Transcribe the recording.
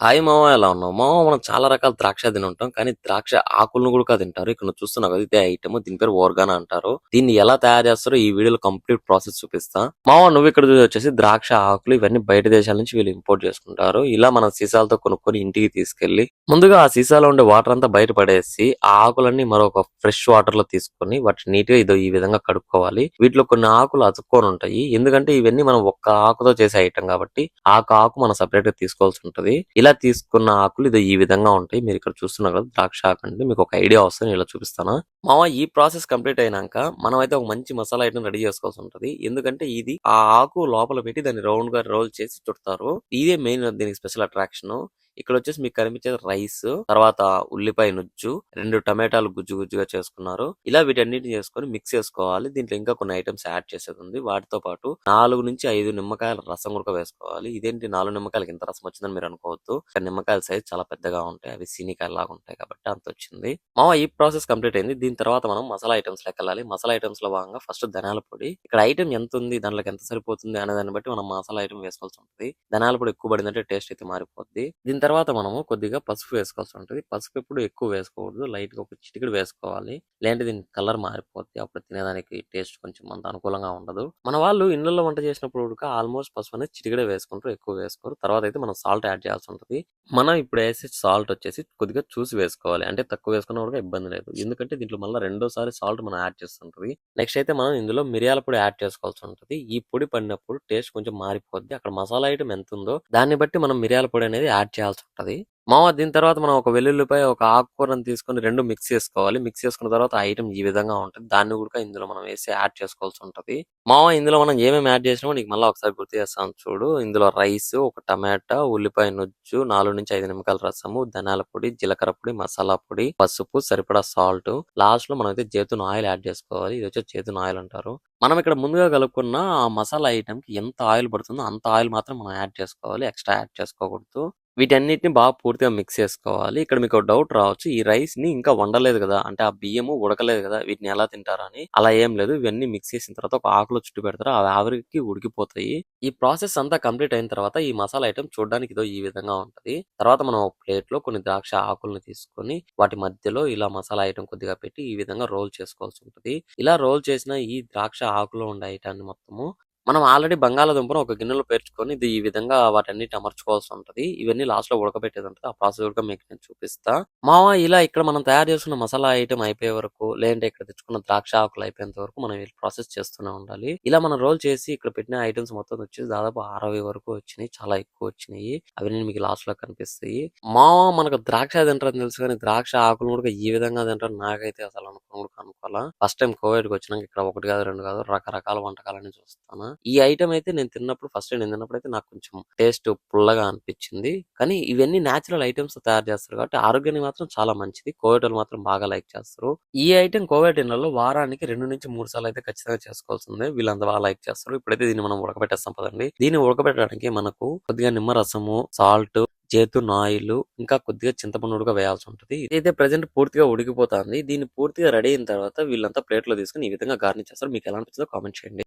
Hi మామ, ఎలా ఉన్నావు మామ? మనం చాలా రకాల ద్రాక్ష తిని ఉంటాం, కానీ ద్రాక్ష ఆకులను కూడా తింటారు. ఇక్కడ నువ్వు చూస్తున్నావు కదా, ఇదే ఐటమ్. దీని పేరు ఓర్గానా అంటారు. దీన్ని ఎలా తయారు చేస్తారో ఈ వీడియోలో కంప్లీట్ ప్రాసెస్ చూపిస్తా. మామ, నువ్వు ఇక్కడ వచ్చేసి ద్రాక్ష ఆకులు ఇవన్నీ బయట దేశాల నుంచి వీళ్ళు ఇంపోర్ట్ చేసుకుంటారు. ఇలా మన సీసాలతో కొనుక్కొని ఇంటికి తీసుకెళ్లి ముందుగా ఆ సీసాలో ఉండే వాటర్ అంతా బయట పడేసి ఆ ఆకులన్నీ మరొక ఫ్రెష్ వాటర్ లో తీసుకొని వాటిని నీట్ గా ఇదో ఈ విధంగా కడుక్కోవాలి. వీటిలో కొన్ని ఆకులు అతుక్కొని ఉంటాయి, ఎందుకంటే ఇవన్నీ మనం ఒక్క ఆకుతో చేసే ఐటమ్ కాబట్టి ఆకు మనం సపరేట్ గా తీసుకోవాల్సి ఉంటది. ఇలా తీసుకున్న ఆకులు ఇదో ఈ విధంగా ఉంటాయి. మీరు ఇక్కడ చూస్తున్నారు కదా, ద్రాక్ష ఆకు అంటే మీకు ఒక ఐడియా వస్తుంది. నేను ఇలా చూపిస్తాను మామ. ఈ ప్రాసెస్ కంప్లీట్ అయినాక మనం అయితే ఒక మంచి మసాలా ఐటమ్ రెడీ చేసుకోవాల్సి ఉంటది. ఎందుకంటే ఇది ఆ ఆకు లోపల పెట్టి దాన్ని రౌండ్ గా రోల్ చేసి చుడతారు. ఇదే మెయిన్ దీనికి స్పెషల్ అట్రాక్షన్. ఇక్కడ వచ్చేసి మీకు కనిపించేది రైస్, తర్వాత ఉల్లిపాయ నుజ్జు, 2 టమాటాలు గుజ్జు గుజ్జుగా చేసుకున్నారు. ఇలా వీటన్నిటిని చేసుకొని మిక్స్ చేసుకోవాలి. దీంట్లో ఇంకా కొన్ని ఐటమ్స్ యాడ్ చేసేది ఉంది. వాటితో పాటు 4 నుంచి 5 నిమ్మకాయల రసం కూడా వేసుకోవాలి. ఇదేంటి 4 నిమ్మకాయలకి ఇంత రసం వచ్చిందని మీరు అనుకోవద్దు. నిమ్మకాయల సైజ్ చాలా పెద్దగా ఉంటాయి, అవి సీనికాయలు లాగా ఉంటాయి కాబట్టి అంత వచ్చింది. మామ, ఈ ప్రాసెస్ కంప్లీట్ అయింది. దీని తర్వాత మనం మసాలా ఐటమ్స్ లెక్క వెళ్ళాలి. మసాలా ఐటమ్స్ లో భాగంగా ఫస్ట్ ధనియాల పొడి. ఇక్కడ ఐటమ్ ఎంత ఉంది, దాంట్లోకి ఎంత సరిపోతుంది అనే దాన్ని బట్టి మనం మసాలా ఐటమ్ వేసుకోవాల్సి ఉంటుంది. ధనియాల పొడి ఎక్కువ పడిందంటే టేస్ట్ అయితే మారిపోద్ది. దీని తర్వాత మనము కొద్దిగా పసుపు వేసుకోవాల్సి ఉంటుంది. పసుపు ఎప్పుడు ఎక్కువ వేసుకోకూడదు, లైట్ గా ఒక చిటికెడు వేసుకోవాలి. లేదంటే దీని కలర్ మారిపోద్ది, అప్పుడు తినేదానికి టేస్ట్ కొంచెం అంత అనుకూలంగా ఉండదు. మన వాళ్ళు ఇళ్లలో వంట చేసినప్పుడు ఆల్మోస్ట్ పసుపు అనేది చిటికెడే వేసుకుంటారు, ఎక్కువ వేసుకోరు. తర్వాత అయితే మనం సాల్ట్ యాడ్ చేయాల్సి ఉంటుంది. మనం ఇప్పుడు వేసే సాల్ట్ వచ్చేసి కొద్దిగా చూసి వేసుకోవాలి, అంటే తక్కువ వేసుకున్నా కూడా ఇబ్బంది లేదు. ఎందుకంటే దీంట్లో మళ్ళీ రెండోసారి సాల్ట్ మనం యాడ్ చేస్తుంటది. నెక్స్ట్ అయితే మనం ఇందులో మిరియాల పొడి యాడ్ చేసుకోవాల్సి ఉంటుంది. ఈ పొడి పడినప్పుడు టేస్ట్ కొంచెం మారిపోద్ది. అక్కడ మసాలా ఐటమ్ ఎంత ఉందో దాన్ని బట్టి మనం మిరియాల పొడి అనేది యాడ్ చేయాల్సి ఉంటది. మామ, దీని తర్వాత మనం ఒక వెల్లుల్లిపాయ, ఒక ఆకుకూరని తీసుకొని 2 మిక్స్ చేసుకోవాలి. మిక్స్ చేసుకున్న తర్వాత ఆ ఐటమ్ ఈ విధంగా ఉంటుంది. దాన్ని కూడా ఇందులో మనం వేసి యాడ్ చేసుకోవాల్సి ఉంటది. మామ, ఇందులో మనం ఏమేమి యాడ్ చేసినామో నీకు మళ్ళీ ఒకసారి గుర్తు చేస్తాను చూడు. ఇందులో రైస్, ఒక టమాటా, ఉల్లిపాయ నుజ్జు, 4 నుంచి 5 నిమ్మకాయల రసము, ధనియాల పొడి, జీలకర్ర పొడి, మసాలా పొడి, పసుపు, సరిపడా సాల్ట్, లాస్ట్ లో మనం అయితే జైతున్ ఆయిల్ యాడ్ చేసుకోవాలి. ఇది వచ్చి జైతున్ ఆయిల్ అంటారు. మనం ఇక్కడ ముందుగా కలుపుకున్న ఆ మసాలా ఐటమ్ కి ఎంత ఆయిల్ పడుతుందో అంత ఆయిల్ మాత్రం మనం యాడ్ చేసుకోవాలి, ఎక్స్ట్రా యాడ్ చేసుకోకూడదు. వీటన్నిటిని బాగా పూర్తిగా మిక్స్ చేసుకోవాలి. ఇక్కడ మీకు డౌట్ రావచ్చు, ఈ రైస్ ని ఇంకా వండలేదు కదా, అంటే ఆ బియ్యము ఉడకలేదు కదా, వీటిని ఎలా తింటారని. అలా ఏం లేదు, ఇవన్నీ మిక్స్ చేసిన తర్వాత ఒక ఆకులో చుట్టు పెడతారు, అవి ఆవిరికి ఉడికిపోతాయి. ఈ ప్రాసెస్ అంతా కంప్లీట్ అయిన తర్వాత ఈ మసాలా ఐటమ్ చూడడానికి ఇదో ఈ విధంగా ఉంటది. తర్వాత మనం ఒక ప్లేట్ లో కొన్ని ద్రాక్ష ఆకులను తీసుకొని వాటి మధ్యలో ఇలా మసాలా ఐటమ్ కొద్దిగా పెట్టి ఈ విధంగా రోల్ చేసుకోవాల్సి ఉంటుంది. ఇలా రోల్ చేసిన ఈ ద్రాక్ష ఆకులో ఉండే ఐటాన్ని మొత్తము మనం ఆల్రెడీ బంగాళాదుంపను ఒక గిన్నెలో పేర్చుకొని ఇది ఈ విధంగా వాటన్నిటిని అమర్చుకోవాల్సి ఉంటది. ఇవన్నీ లాస్ట్ లో ఉడకబెట్టేది ఉంటది. ఆ ప్రాసెస్ కూడా మీకు నేను చూపిస్తా. మామ, ఇలా ఇక్కడ మనం తయారు చేసుకున్న మసాలా ఐటమ్ అయిపోయే వరకు, లేదంటే ఇక్కడ తెచ్చుకున్న ద్రాక్ష ఆకులు అయిపోయేంత వరకు మనం ఈ ప్రాసెస్ చేస్తూనే ఉండాలి. ఇలా మనం రోల్ చేసి ఇక్కడ పెట్టిన ఐటమ్స్ మొత్తం వచ్చేసి దాదాపు 60 వరకు వచ్చినాయి. చాలా ఎక్కువ వచ్చినాయి. అవన్నీ మీకు లాస్ట్ లో కనిపిస్తాయి. మామ, మనకు ద్రాక్ష తింటారని తెలుసు, కానీ ద్రాక్ష ఆకులు కూడా ఈ విధంగా తింటారు నాకైతే అసలు అనుకోవాలా. ఫస్ట్ టైం కోవిడ్ కి వచ్చినాక ఇక్కడ 1 కాదు 2 కాదు రకరకాల వంటకాలని చూస్తాను. ఈ ఐటమ్ అయితే నేను తిన్నప్పుడు, ఫస్ట్ టైం నేను తిన్నప్పుడు అయితే నాకు కొంచెం టేస్ట్ పుల్లగా అనిపించింది. కానీ ఇవన్నీ నేచురల్ ఐటమ్స్ తయారు చేస్తారు కాబట్టి ఆరోగ్యానికి మాత్రం చాలా మంచిది. కోవిడ్ వాళ్ళు మాత్రం బాగా లైక్ చేస్తారు. ఈ ఐటమ్ కోవిడ్ ఇళ్లలో వారానికి 2 నుంచి 3 సార్లు అయితే ఖచ్చితంగా చేసుకోవాల్సిందే. వీళ్ళంతా బాగా లైక్ చేస్తారు. ఇప్పుడైతే దీన్ని మనం ఉడకబెట్టేస్తాం పదండి. దీన్ని ఉడకబెట్టడానికి మనకు కొద్దిగా నిమ్మరసము, సాల్ట్, జైతున్ ఆయిల్, ఇంకా కొద్దిగా చింతపండు కూడా వేయాల్సి ఉంటుంది. ఇదైతే ప్రెజెంట్ పూర్తిగా ఉడికిపోతుంది. దీన్ని పూర్తిగా రెడీ అయిన తర్వాత వీళ్ళంతా ప్లేట్ లో తీసుకుని ఈ విధంగా గార్నిష్ చేస్తారు. మీకు ఎలా అనిపించిందో కామెంట్ చేయండి.